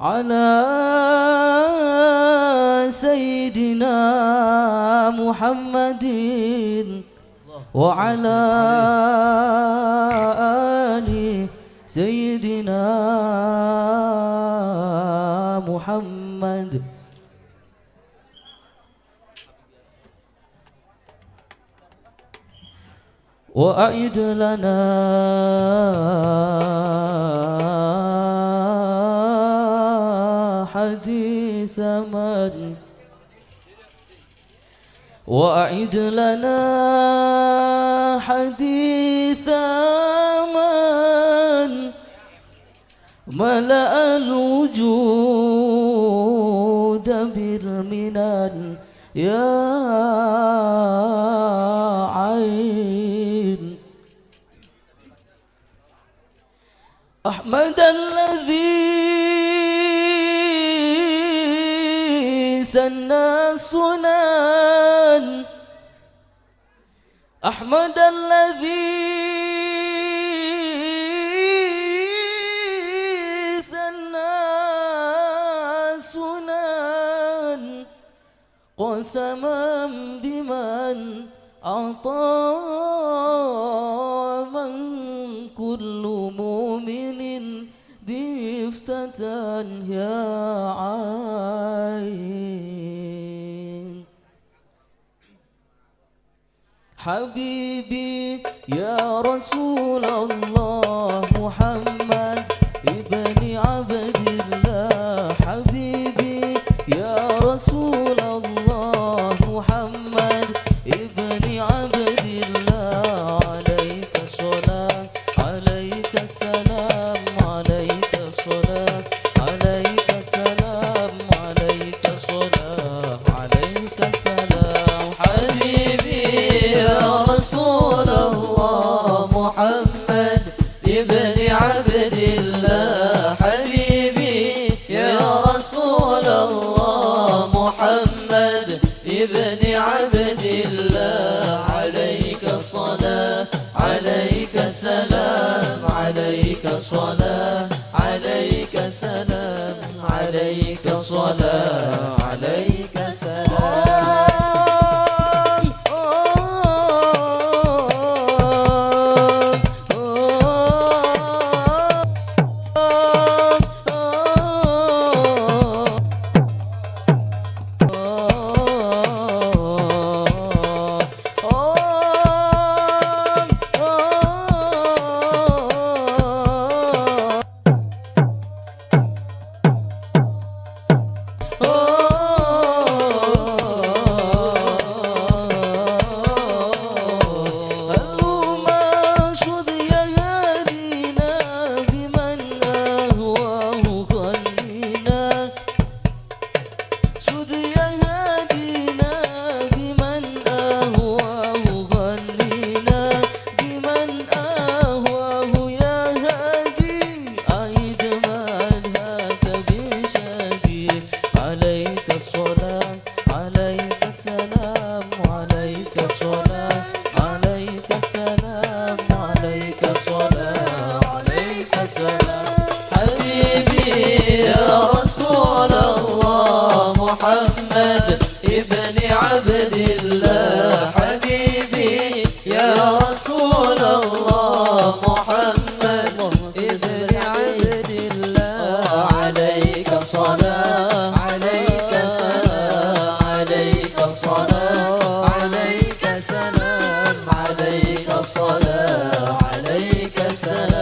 على سيدنا محمد وعلى آل سيدنا محمد. وأعد لنا حديث من وأعد لنا حديث من ملأ الوجود بالمنن يا عين. أحمد الذي سن السنن، أحمد الذي سن السنن، قسما بمن أعطى من كل مؤمن بفتة يا عين. حبيبي يا رسول الله محمد ابن عبد الله، حبيبي يا رسول الله محمد ابن عبد الله، عليك الصلاة عليك السلام عليك الصلاة عليك السلام عليك الصلاة عليك السلام. حبيبي يا رسول الله محمد ابن عبد الله، حبيبي يا رسول الله محمد ابن عبد الله، عليك الصلاة عليك السلام عليك الصلاة عليك السلام عليك الصلاة عليك السلام. محمد ابن عبد الله، حبيبي يا رسول الله محمد ابن عبد الله، عليك الصلاة عليك السلام عليك الصلاة عليك السلام عليك الصلاة عليك السلام.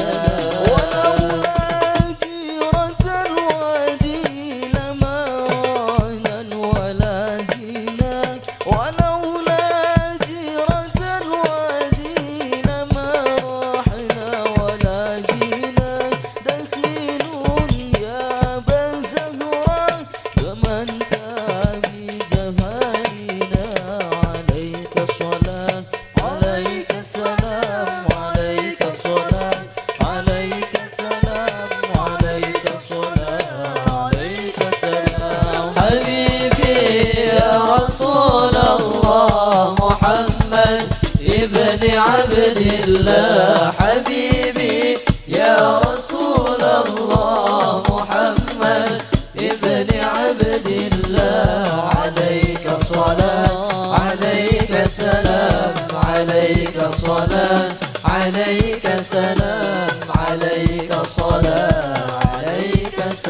ابن عبد الله، حبيبي يا رسول الله محمد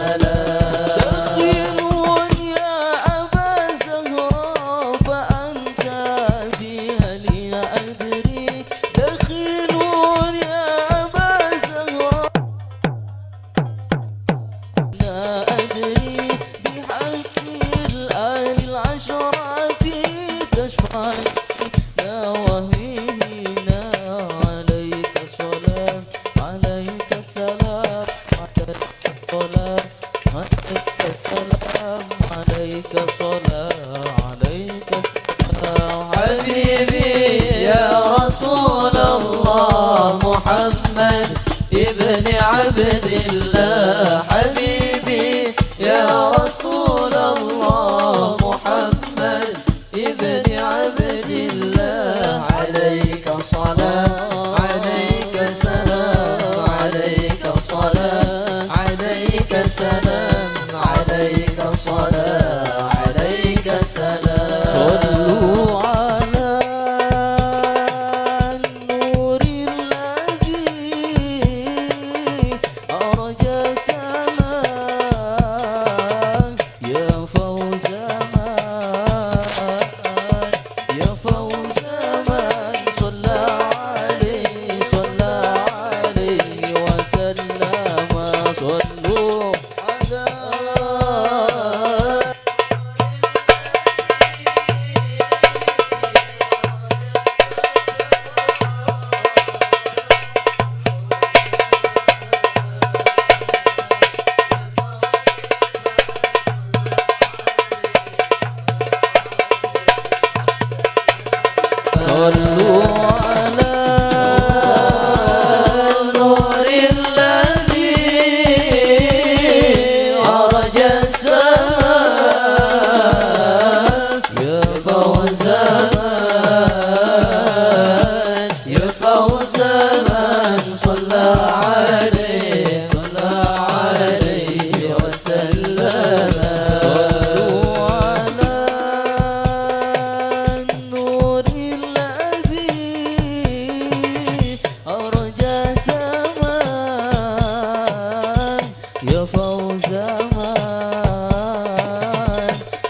سلام. حبيبي يا رسول الله محمد ابن عبد الله. حبيبي يا رسول الله محمد ابن عبد الله. عليك صلاة عليك سلام عليك صلاة عليك سلام عليك صلاة عليك سلام. صلوا على النور الذي أرجى السماء. يا فوز من يا فوز من صلى عليه وسلم. صلوا على صلوا على النور الذي أرجى السماء. يا فوز من يا فوز من صلى عليه وسلم. صلوا على النور الذي أرجى سماء.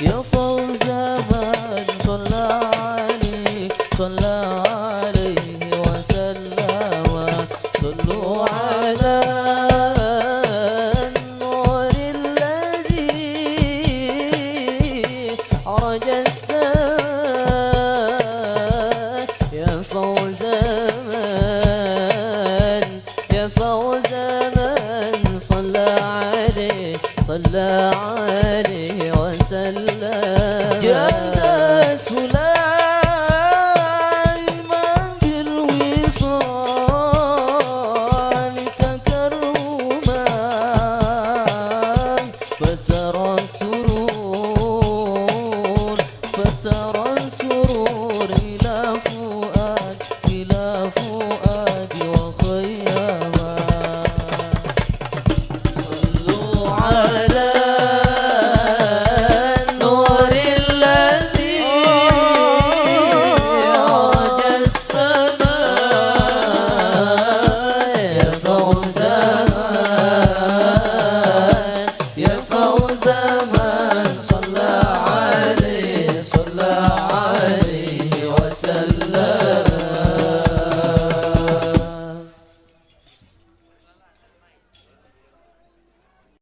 يا فوز من صلى عليه وسلم. صلوا على النور الذي أرجى السماء. يا فوز من صلى عليه وسلم. جاء سليمان بالوصال تكرما فسرى السرور إلى فؤاد وخيما. صلوا على النور الذي أرجى السماء. يا فوز